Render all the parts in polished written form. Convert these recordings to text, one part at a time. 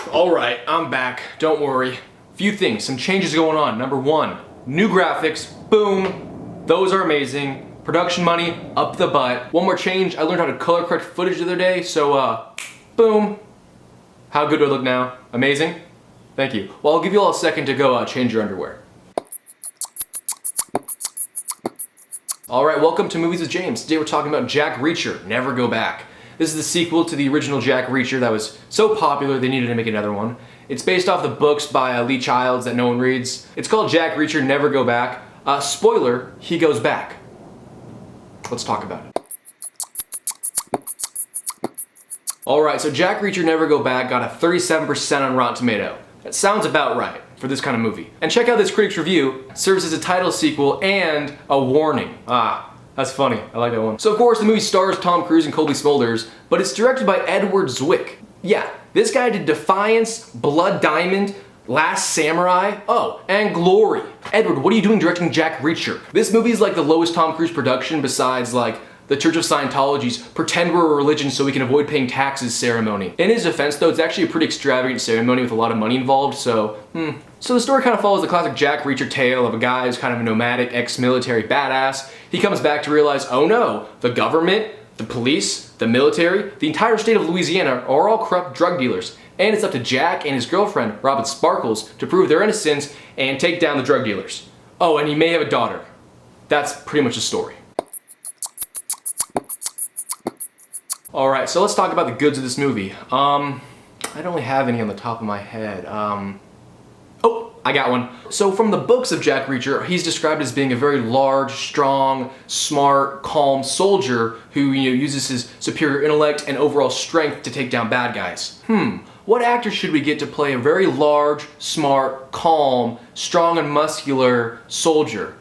Alright, I'm back. Don't worry. Few things, some changes going on. Number one, new graphics. Boom. Those are amazing. Production money, up the butt. One more change, I learned how to color correct footage the other day, so boom. How good do I look now? Amazing? Thank you. Well, I'll give you all a second to go change your underwear. Alright, welcome to Movies with James. Today we're talking about Jack Reacher, Never Go Back. This is the sequel to the original Jack Reacher that was so popular they needed to make another one. It's based off the books by Lee Childs that no one reads. It's called Jack Reacher, Never Go Back. Spoiler, he goes back. Let's talk about it. Alright, so Jack Reacher, Never Go Back got a 37% on Rotten Tomato. That sounds about right for this kind of movie. And check out this critic's review. It serves as a title sequel and a warning. That's funny. I like that one. So of course the movie stars Tom Cruise and Colby Smulders, but it's directed by Edward Zwick. Yeah, this guy did Defiance, Blood Diamond, Last Samurai, and Glory. Edward, what are you doing directing Jack Reacher? This movie is like the lowest Tom Cruise production besides like the Church of Scientology's pretend we're a religion so we can avoid paying taxes ceremony. In his defense though, it's actually a pretty extravagant ceremony with a lot of money involved, so the story kind of follows the classic Jack Reacher tale of a guy who's kind of a nomadic ex-military badass. He comes back to realize, oh no, the government, the police, the military, the entire state of Louisiana are all corrupt drug dealers. And it's up to Jack and his girlfriend, Robin Sparkles, to prove their innocence and take down the drug dealers. Oh, and he may have a daughter. That's pretty much the story. Alright, so let's talk about the goods of this movie. I don't really have any on the top of my head. Oh, I got one. So from the books of Jack Reacher, he's described as being a very large, strong, smart, calm soldier who uses his superior intellect and overall strength to take down bad guys. What actor should we get to play a very large, smart, calm, strong and muscular soldier?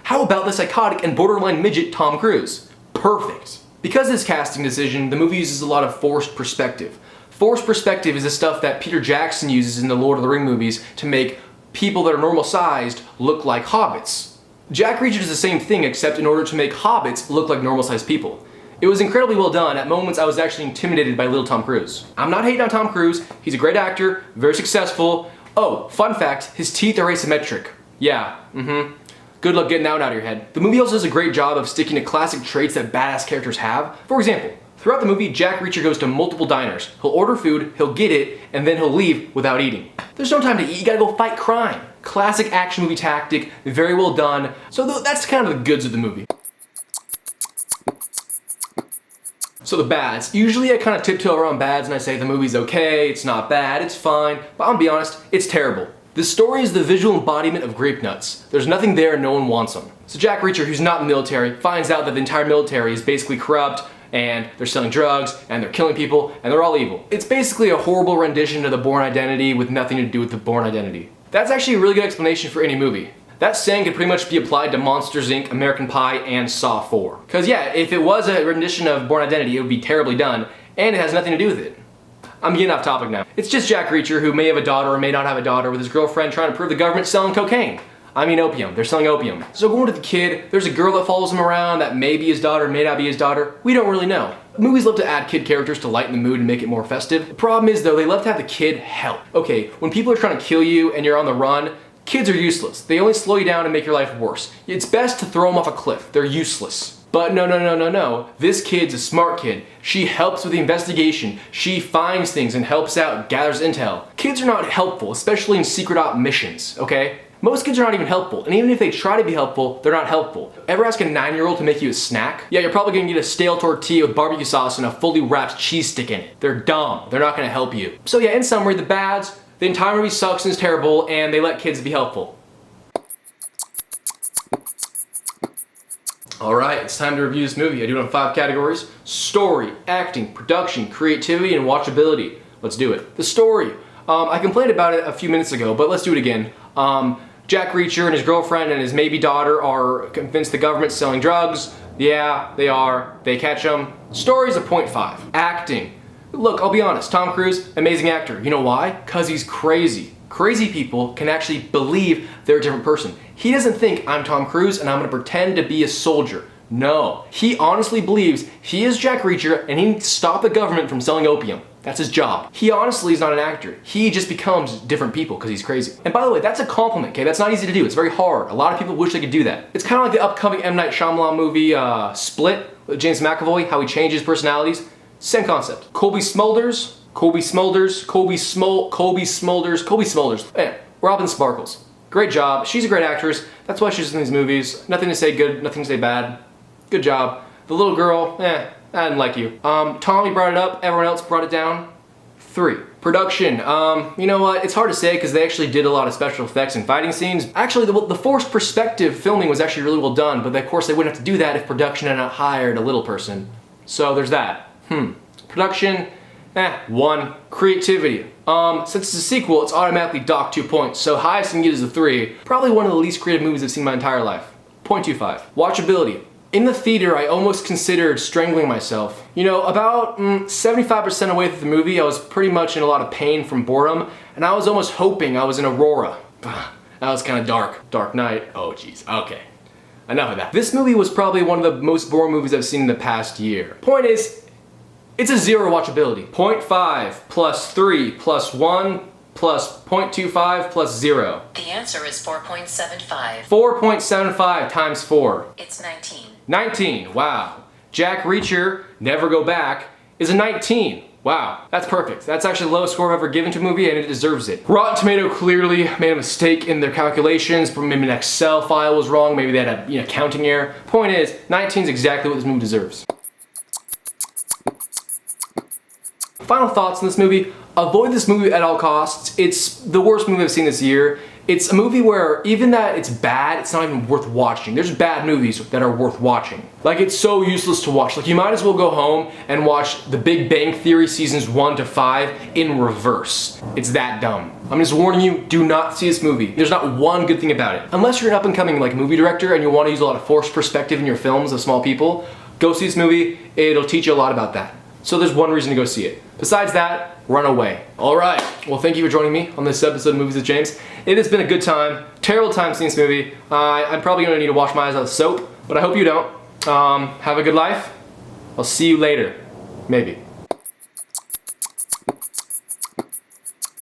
How about the psychotic and borderline midget Tom Cruise? Perfect. Because of this casting decision, the movie uses a lot of forced perspective. Forced perspective is the stuff that Peter Jackson uses in the Lord of the Rings movies to make people that are normal sized look like hobbits. Jack Reacher does the same thing except in order to make hobbits look like normal sized people. It was incredibly well done. At moments I was actually intimidated by little Tom Cruise. I'm not hating on Tom Cruise, he's a great actor, very successful. Oh, fun fact, his teeth are asymmetric. Yeah, Good luck getting that one out of your head. The movie also does a great job of sticking to classic traits that badass characters have. For example, throughout the movie, Jack Reacher goes to multiple diners. He'll order food, he'll get it, and then he'll leave without eating. There's no time to eat, you gotta go fight crime. Classic action movie tactic, very well done. So that's kind of the goods of the movie. So the bads. Usually I kind of tiptoe around bads and I say the movie's okay, it's not bad, it's fine, but I'm gonna be honest, it's terrible. The story is the visual embodiment of grape nuts. There's nothing there and no one wants them. So Jack Reacher, who's not in the military, finds out that the entire military is basically corrupt and they're selling drugs and they're killing people and they're all evil. It's basically a horrible rendition of The Bourne Identity with nothing to do with The Bourne Identity. That's actually a really good explanation for any movie. That saying could pretty much be applied to Monsters, Inc., American Pie, and Saw 4. Cause yeah, if it was a rendition of Bourne Identity, it would be terribly done and it has nothing to do with it. I'm getting off topic now. It's just Jack Reacher who may have a daughter or may not have a daughter with his girlfriend trying to prove the government's selling cocaine. I mean opium. They're selling opium. So going to the kid, there's a girl that follows him around that may be his daughter, may not be his daughter. We don't really know. Movies love to add kid characters to lighten the mood and make it more festive. The problem is though, they love to have the kid help. Okay, when people are trying to kill you and you're on the run, kids are useless. They only slow you down and make your life worse. It's best to throw them off a cliff. They're useless. But no. This kid's a smart kid. She helps with the investigation. She finds things and helps out, gathers intel. Kids are not helpful, especially in secret op missions, okay? Most kids are not even helpful, and even if they try to be helpful, they're not helpful. Ever ask a 9-year-old to make you a snack? Yeah, you're probably gonna get a stale tortilla with barbecue sauce and a fully wrapped cheese stick in it. They're dumb. They're not gonna help you. So yeah, in summary, the bads, the entire movie sucks and is terrible, and they let kids be helpful. Alright, it's time to review this movie. I do it on 5 categories: story, acting, production, creativity, and watchability. Let's do it. The story. I complained about it a few minutes ago, but let's do it again. Jack Reacher and his girlfriend and his maybe daughter are convinced the government's selling drugs. Yeah, they are. They catch them. Story's a 0.5. Acting. Look, I'll be honest, Tom Cruise, amazing actor. You know why? Because he's crazy. Crazy people can actually believe they're a different person. He doesn't think I'm Tom Cruise and I'm gonna pretend to be a soldier. No, he honestly believes he is Jack Reacher and he needs to stop the government from selling opium. That's his job. He honestly is not an actor. He just becomes different people because he's crazy. And by the way, that's a compliment, okay? That's not easy to do. It's very hard. A lot of people wish they could do that. It's kind of like the upcoming M. Night Shyamalan movie, Split, with James McAvoy, how he changes personalities. Same concept. Colby Smulders, Robin Sparkles. Great job. She's a great actress. That's why she's in these movies. Nothing to say good, nothing to say bad. Good job. The little girl, I didn't like you. Tommy brought it up, everyone else brought it down. 3. Production, you know what, it's hard to say because they actually did a lot of special effects and fighting scenes. Actually, the forced perspective filming was actually really well done, but of course they wouldn't have to do that if production had not hired a little person. So there's that. Production, 1. Creativity. Since it's a sequel, it's automatically docked 2 points, so highest I can get is a 3. Probably one of the least creative movies I've seen in my entire life. 0.25. Watchability. In the theater, I almost considered strangling myself. You know, about 75% away through the movie, I was pretty much in a lot of pain from boredom, and I was almost hoping I was in Aurora. That was kind of dark. Dark Knight. Oh, jeez. Okay. Enough of that. This movie was probably one of the most boring movies I've seen in the past year. Point is, it's a 0 watchability. 0.5 plus 3 plus 1 plus 0.25 plus 0. The answer is 4.75. 4.75 times 4. It's 19. 19, wow. Jack Reacher, Never Go Back, is a 19. Wow, that's perfect. That's actually the lowest score I've ever given to a movie, and it deserves it. Rotten Tomato clearly made a mistake in their calculations, but maybe an Excel file was wrong, maybe they had a counting error. Point is, 19 is exactly what this movie deserves. Final thoughts on this movie. Avoid this movie at all costs. It's the worst movie I've seen this year. It's a movie where even that it's bad, it's not even worth watching. There's bad movies that are worth watching. Like, it's so useless to watch. Like, you might as well go home and watch The Big Bang Theory seasons 1 to 5 in reverse. It's that dumb. I'm just warning you, do not see this movie. There's not one good thing about it. Unless you're an up-and-coming movie director and you want to use a lot of forced perspective in your films of small people, go see this movie. It'll teach you a lot about that. So there's one reason to go see it. Besides that, run away. All right, well, thank you for joining me on this episode of Movies with James. It has been a good time, terrible time seeing this movie. I'm probably gonna need to wash my eyes out with soap, but I hope you don't. Have a good life. I'll see you later, maybe.